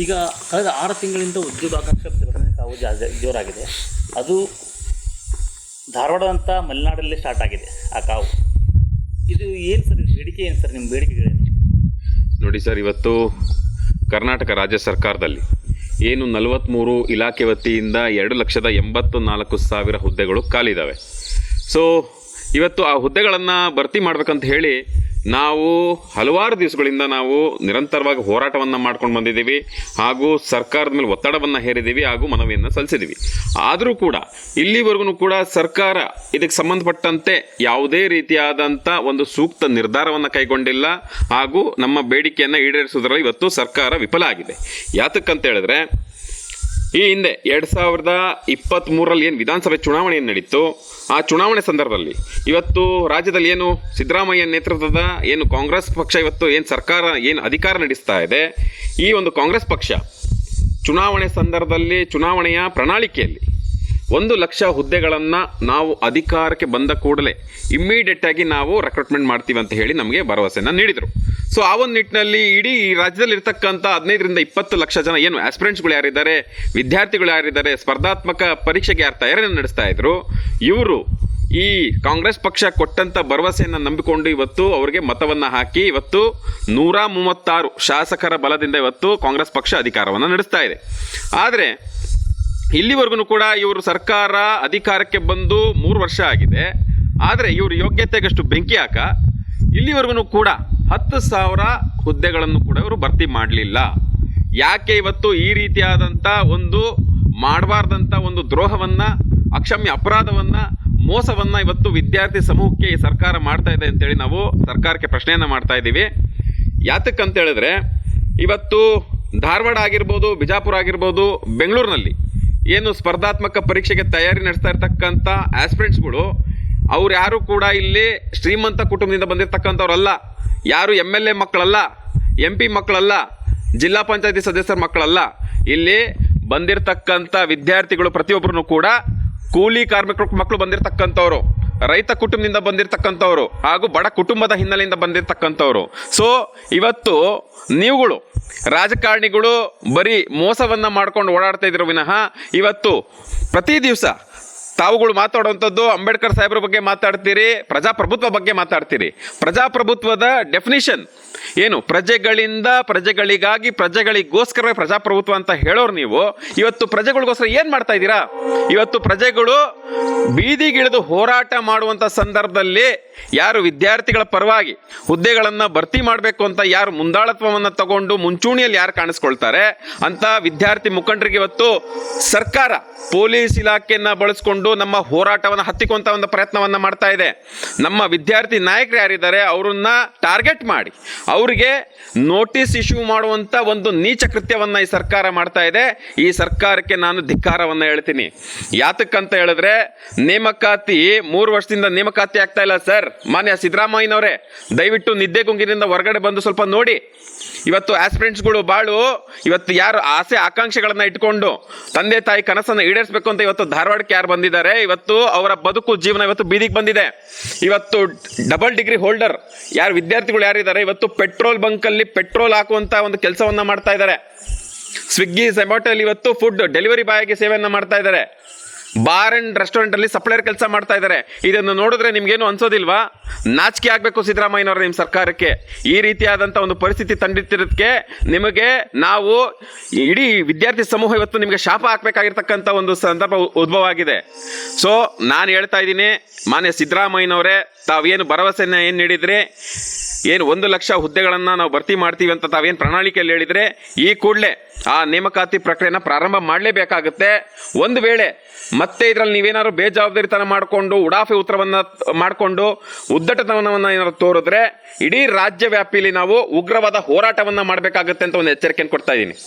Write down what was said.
ಈಗ ಕಳೆದ 6 ತಿಂಗಳಿಂದ ಉದ್ಯೋಗಾಕಾಂಕ್ಷೆ ಪ್ರತಿಭಟನೆ ಕಾವು ಜೋರಾಗಿದೆ. ಅದು ಧಾರವಾಡದಂಥ ಮಲೆನಾಡಲ್ಲೇ ಸ್ಟಾರ್ಟ್ ಆಗಿದೆ ಆ ಕಾವು. ಇದು ಏನು ಸರ್, ಬೇಡಿಕೆ ಏನು ಸರ್, ನಿಮ್ಮ ಬೇಡಿಕೆಗಳೇನು? ನೋಡಿ ಸರ್, ಇವತ್ತು ಕರ್ನಾಟಕ ರಾಜ್ಯ ಸರ್ಕಾರದಲ್ಲಿ ಏನು 43 ಇಲಾಖೆ ವತಿಯಿಂದ 2,84,000 ಹುದ್ದೆಗಳು ಖಾಲಿ ಇದ್ದಾವೆ. ಸೊ ಇವತ್ತು ಆ ಹುದ್ದೆಗಳನ್ನು ಭರ್ತಿ ಮಾಡ್ಬೇಕಂತ ಹೇಳಿ ನಾವು ಹಲವಾರು ದಿವಸಗಳಿಂದ ನಾವು ನಿರಂತರವಾಗಿ ಹೋರಾಟವನ್ನು ಮಾಡ್ಕೊಂಡು ಬಂದಿದ್ದೀವಿ, ಹಾಗೂ ಸರ್ಕಾರದ ಮೇಲೆ ಒತ್ತಡವನ್ನು ಹೇರಿದ್ದೀವಿ, ಹಾಗೂ ಮನವಿಯನ್ನು ಸಲ್ಲಿಸಿದ್ದೀವಿ. ಆದರೂ ಕೂಡ ಇಲ್ಲಿವರೆಗೂ ಕೂಡ ಸರ್ಕಾರ ಇದಕ್ಕೆ ಸಂಬಂಧಪಟ್ಟಂತೆ ಯಾವುದೇ ರೀತಿಯಾದಂಥ ಒಂದು ಸೂಕ್ತ ನಿರ್ಧಾರವನ್ನು ಕೈಗೊಂಡಿಲ್ಲ, ಹಾಗೂ ನಮ್ಮ ಬೇಡಿಕೆಯನ್ನು ಈಡೇರಿಸೋದ್ರಲ್ಲಿ ಇವತ್ತು ಸರ್ಕಾರ ವಿಫಲ ಆಗಿದೆ. ಯಾತಕ್ಕಂತ ಹೇಳಿದ್ರೆ, ಈ ಹಿಂದೆ 2023ರಲ್ಲಿ ಏನು ವಿಧಾನಸಭೆ ಚುನಾವಣೆ ಏನು ನಡೀತು, ಆ ಚುನಾವಣೆ ಸಂದರ್ಭದಲ್ಲಿ ಇವತ್ತು ರಾಜ್ಯದಲ್ಲಿ ಏನು ಸಿದ್ದರಾಮಯ್ಯ ನೇತೃತ್ವದ ಏನು ಕಾಂಗ್ರೆಸ್ ಪಕ್ಷ ಇವತ್ತು ಏನು ಸರ್ಕಾರ ಏನು ಅಧಿಕಾರ ನಡೆಸ್ತಾ ಇದೆ, ಈ ಒಂದು ಕಾಂಗ್ರೆಸ್ ಪಕ್ಷ ಚುನಾವಣೆ ಸಂದರ್ಭದಲ್ಲಿ ಚುನಾವಣೆಯ ಪ್ರಣಾಳಿಕೆಯಲ್ಲಿ 1,00,000 ಹುದ್ದೆಗಳನ್ನು ನಾವು ಅಧಿಕಾರಕ್ಕೆ ಬಂದ ಕೂಡಲೇ ಇಮ್ಮಿಡಿಯೇಟಾಗಿ ನಾವು ರೆಕ್ರೂಟ್ಮೆಂಟ್ ಮಾಡ್ತೀವಿ ಅಂತ ಹೇಳಿ ನಮಗೆ ಭರವಸೆಯನ್ನು ನೀಡಿದರು. ಸೊ ಆ ಒಂದು ನಿಟ್ಟಿನಲ್ಲಿ ಇಡೀ ರಾಜ್ಯದಲ್ಲಿ ಇರ್ತಕ್ಕಂಥ 15ರಿಂದ 20 ಲಕ್ಷ ಜನ ಏನು ಆಸ್ಪಿರೆಂಟ್ಸ್ಗಳು ಯಾರಿದ್ದಾರೆ, ವಿದ್ಯಾರ್ಥಿಗಳು ಯಾರಿದ್ದಾರೆ, ಸ್ಪರ್ಧಾತ್ಮಕ ಪರೀಕ್ಷೆಗೆ ಯಾರು ತಯಾರಿಯನ್ನು ನಡೆಸ್ತಾ ಇದ್ರು, ಇವರು ಈ ಕಾಂಗ್ರೆಸ್ ಪಕ್ಷ ಕೊಟ್ಟಂಥ ಭರವಸೆಯನ್ನು ನಂಬಿಕೊಂಡು ಇವತ್ತು ಅವರಿಗೆ ಮತವನ್ನು ಹಾಕಿ ಇವತ್ತು 136 ಶಾಸಕರ ಬಲದಿಂದ ಇವತ್ತು ಕಾಂಗ್ರೆಸ್ ಪಕ್ಷ ಅಧಿಕಾರವನ್ನು ನಡೆಸ್ತಾ ಇದೆ. ಆದರೆ ಇಲ್ಲಿವರೆಗೂ ಕೂಡ ಇವರು ಸರ್ಕಾರ ಅಧಿಕಾರಕ್ಕೆ ಬಂದು 3 ವರ್ಷ ಆಗಿದೆ. ಆದರೆ ಇವರು ಯೋಗ್ಯತೆಗಷ್ಟು ಬೆಂಕಿ ಹಾಕ ಇಲ್ಲಿವರೆಗೂ ಕೂಡ 10,000 ಹುದ್ದೆಗಳನ್ನು ಕೂಡ ಇವರು ಭರ್ತಿ ಮಾಡಲಿಲ್ಲ. ಯಾಕೆ ಇವತ್ತು ಈ ರೀತಿಯಾದಂಥ ಒಂದು ಮಾಡಬಾರ್ದಂಥ ಒಂದು ದ್ರೋಹವನ್ನು, ಅಕ್ಷಮ್ಯ ಅಪರಾಧವನ್ನು, ಮೋಸವನ್ನು ಇವತ್ತು ವಿದ್ಯಾರ್ಥಿ ಸಮೂಹಕ್ಕೆ ಈ ಸರ್ಕಾರ ಮಾಡ್ತಾ ಇದೆ ಅಂತೇಳಿ ನಾವು ಸರ್ಕಾರಕ್ಕೆ ಪ್ರಶ್ನೆಯನ್ನು ಮಾಡ್ತಾ ಇದ್ದೀವಿ. ಯಾತಕ್ಕಂತ ಹೇಳಿದ್ರೆ, ಇವತ್ತು ಧಾರವಾಡ ಆಗಿರ್ಬೋದು, ಬಿಜಾಪುರ ಆಗಿರ್ಬೋದು, ಬೆಂಗಳೂರಿನಲ್ಲಿ ಏನು ಸ್ಪರ್ಧಾತ್ಮಕ ಪರೀಕ್ಷೆಗೆ ತಯಾರಿ ನಡೆಸ್ತಾ ಇರ್ತಕ್ಕಂಥ ಆಸ್ಪಿರೆಂಟ್ಸ್ಗಳು ಅವ್ರು ಯಾರು ಕೂಡ ಇಲ್ಲಿ ಶ್ರೀಮಂತ ಕುಟುಂಬದಿಂದ ಬಂದಿರತಕ್ಕಂಥವ್ರಲ್ಲ, ಯಾರು MLA ಮಕ್ಕಳಲ್ಲ, MP ಮಕ್ಕಳಲ್ಲ, ಜಿಲ್ಲಾ ಪಂಚಾಯತಿ ಸದಸ್ಯರ ಮಕ್ಕಳಲ್ಲ. ಇಲ್ಲಿ ಬಂದಿರತಕ್ಕಂಥ ವಿದ್ಯಾರ್ಥಿಗಳು ಪ್ರತಿಯೊಬ್ಬರೂ ಕೂಡ ಕೂಲಿ ಕಾರ್ಮಿಕರ ಮಕ್ಕಳು ಬಂದಿರತಕ್ಕಂಥವ್ರು, ರೈತ ಕುಟುಂಬದಿಂದ ಬಂದಿರತಕ್ಕಂಥವ್ರು, ಹಾಗೂ ಬಡ ಕುಟುಂಬದ ಹಿನ್ನೆಲೆಯಿಂದ ಬಂದಿರತಕ್ಕಂಥವ್ರು. ಸೊ ಇವತ್ತು ನೀವುಗಳು ರಾಜಕಾರಣಿಗಳು ಬರೀ ಮೋಸವನ್ನು ಮಾಡ್ಕೊಂಡು ಓಡಾಡ್ತಾ ಇದ್ರು ವಿನಃ ಇವತ್ತು ಪ್ರತಿ ದಿವಸ ತಾವುಗಳು ಮಾತಾಡುವಂಥದ್ದು ಅಂಬೇಡ್ಕರ್ ಸಾಹೇಬ್ರ ಬಗ್ಗೆ ಮಾತಾಡ್ತೀರಿ, ಪ್ರಜಾಪ್ರಭುತ್ವ ಬಗ್ಗೆ ಮಾತಾಡ್ತೀರಿ. ಪ್ರಜಾಪ್ರಭುತ್ವದ ಡೆಫಿನಿಷನ್ ಏನು? ಪ್ರಜೆಗಳಿಂದ ಪ್ರಜೆಗಳಿಗಾಗಿ ಪ್ರಜೆಗಳಿಗೋಸ್ಕರವೇ ಪ್ರಜಾಪ್ರಭುತ್ವ ಅಂತ ಹೇಳೋರು ನೀವು. ಇವತ್ತು ಪ್ರಜೆಗಳಿಗೋಸ್ಕರ ಏನು ಮಾಡ್ತಾ ಇದ್ದೀರಾ? ಇವತ್ತು ಪ್ರಜೆಗಳು ಬೀದಿಗಿಳಿದು ಹೋರಾಟ ಮಾಡುವಂಥ ಸಂದರ್ಭದಲ್ಲಿ ಯಾರು ವಿದ್ಯಾರ್ಥಿಗಳ ಪರವಾಗಿ ಹುದ್ದೆಗಳನ್ನು ಭರ್ತಿ ಮಾಡಬೇಕು ಅಂತ ಯಾರು ಮುಂದಾಳತ್ವವನ್ನು ತಗೊಂಡು ಮುಂಚೂಣಿಯಲ್ಲಿ ಯಾರು ಕಾಣಿಸ್ಕೊಳ್ತಾರೆ ಅಂತ ವಿದ್ಯಾರ್ಥಿ ಮುಖಂಡರಿಗೆ ಇವತ್ತು ಸರ್ಕಾರ ಪೊಲೀಸ್ ಇಲಾಖೆಯನ್ನು ಬಳಸ್ಕೊಂಡು ನಮ್ಮ ಹೋರಾಟವನ್ನು ಹತ್ತಿಕೊಂತ ಒಂದು ಪ್ರಯತ್ನವನ್ನು ಮಾಡ್ತಾ ಇದೆ. ನಮ್ಮ ವಿದ್ಯಾರ್ಥಿ ನಾಯಕರು ಯಾರಿದ್ದಾರೆ ಅವರನ್ನ ಟಾರ್ಗೆಟ್ ಮಾಡಿ ಅವರಿಗೆ ನೋಟಿಸ್ ಇಶ್ಯೂ ಮಾಡುವಂಥ ಒಂದು ನೀಚ ಕೃತ್ಯವನ್ನು ಈ ಸರ್ಕಾರ ಮಾಡ್ತಾ ಇದೆ. ಈ ಸರ್ಕಾರಕ್ಕೆ ನಾನು ಧಿಕ್ಕಾರವನ್ನು ಹೇಳ್ತೀನಿ. ಯಾತಕ್ಕಂತ ಹೇಳಿದ್ರೆ, ನೇಮಕಾತಿ 3 ವರ್ಷದಿಂದ ನೇಮಕಾತಿ ಆಗ್ತಾ ಇಲ್ಲ ಸರ್. ಮಾನ್ಯ ಸಿದ್ದರಾಮಯ್ಯನವರೇ, ದಯವಿಟ್ಟು ನಿದ್ದೆಗುಂಗಿನಿಂದ ಹೊರಗಡೆ ಬಂದು ಸ್ವಲ್ಪ ನೋಡಿ. ಇವತ್ತು ಆಸ್ಪಿರೆಂಟ್ಸ್ಗಳು ಬಾಳು ಇವತ್ತು ಯಾರು ಆಸೆ ಆಕಾಂಕ್ಷೆಗಳನ್ನು ಇಟ್ಕೊಂಡು ತಂದೆ ತಾಯಿ ಕನಸನ್ನು ಈಡೇರಿಸಬೇಕು ಅಂತ ಇವತ್ತು ಧಾರವಾಡಕ್ಕೆ ಯಾರು ಬಂದಿದ್ದಾರೆ, ಇವತ್ತು ಅವರ ಬದುಕು ಜೀವನ ಇವತ್ತು ಬೀದಿಗೆ ಬಂದಿದೆ. ಇವತ್ತು ಡಬಲ್ ಡಿಗ್ರಿ ಹೋಲ್ಡರ್ ಯಾರು ವಿದ್ಯಾರ್ಥಿಗಳು ಯಾರಿದ್ದಾರೆ, ಇವತ್ತು ಪೆಟ್ರೋಲ್ ಬಂಕಲ್ಲಿ ಪೆಟ್ರೋಲ್ ಹಾಕುವಂಥ ಒಂದು ಕೆಲಸವನ್ನು ಮಾಡ್ತಾ ಇದ್ದಾರೆ. ಸ್ವಿಗ್ಗಿ ಝೊಮ್ಯಾಟೋಲ್ಲಿ ಇವತ್ತು ಫುಡ್ ಡೆಲಿವರಿ ಬಾಯ್ಗೆ ಸೇವೆಯನ್ನು ಮಾಡ್ತಾ ಇದ್ದಾರೆ. ಬಾರ್ ಅಂಡ್ ರೆಸ್ಟೋರೆಂಟಲ್ಲಿ ಸಪ್ಲೈಯರ್ ಕೆಲಸ ಮಾಡ್ತಾ ಇದ್ದಾರೆ. ಇದನ್ನು ನೋಡಿದ್ರೆ ನಿಮ್ಗೇನು ಅನ್ಸೋದಿಲ್ವಾ? ನಾಚಿಕೆ ಆಗಬೇಕು ಸಿದ್ದರಾಮಯ್ಯನವರು, ನಿಮ್ಮ ಸರ್ಕಾರಕ್ಕೆ. ಈ ರೀತಿಯಾದಂಥ ಒಂದು ಪರಿಸ್ಥಿತಿ ತಂದಿಟ್ಟಿರೋದಕ್ಕೆ ನಿಮಗೆ ನಾವು ಇಡೀ ವಿದ್ಯಾರ್ಥಿ ಸಮೂಹ ಇವತ್ತು ನಿಮಗೆ ಶಾಪ ಹಾಕಬೇಕಾಗಿರ್ತಕ್ಕಂಥ ಒಂದು ಸಂದರ್ಭ ಉದ್ಭವ ಆಗಿದೆ. ಸೊ ನಾನು ಹೇಳ್ತಾ ಇದ್ದೀನಿ, ಮಾನ್ಯ ಸಿದ್ದರಾಮಯ್ಯನವರೇ, ತಾವೇನು ಭರವಸೆಯನ್ನು ಏನು ನೀಡಿದ್ರಿ, ಏನು 1,00,000 ಹುದ್ದೆಗಳನ್ನು ನಾವು ಭರ್ತಿ ಮಾಡ್ತೀವಿ ಅಂತ ತಾವೇನು ಪ್ರಣಾಳಿಕೆಯಲ್ಲಿ ಹೇಳಿದರೆ, ಈ ಕೂಡಲೇ ಆ ನೇಮಕಾತಿ ಪ್ರಕ್ರಿಯೆನ ಪ್ರಾರಂಭ ಮಾಡಲೇಬೇಕಾಗುತ್ತೆ. ಒಂದು ವೇಳೆ ಮತ್ತೆ ಇದರಲ್ಲಿ ನೀವೇನಾದ್ರು ಬೇಜವಾಬ್ದಾರಿತನ ಮಾಡಿಕೊಂಡು ಉಡಾಫೆ ಉತ್ತರವನ್ನು ಮಾಡಿಕೊಂಡು ಉದ್ದಟತನವನ್ನು ಏನಾದ್ರು ತೋರಿದ್ರೆ ಇಡೀ ರಾಜ್ಯ ವ್ಯಾಪಿಯಲ್ಲಿ ನಾವು ಉಗ್ರವಾದ ಹೋರಾಟವನ್ನು ಮಾಡಬೇಕಾಗುತ್ತೆ ಅಂತ ಒಂದು ಎಚ್ಚರಿಕೆಯನ್ನು ಕೊಡ್ತಾ ಇದ್ದೀನಿ.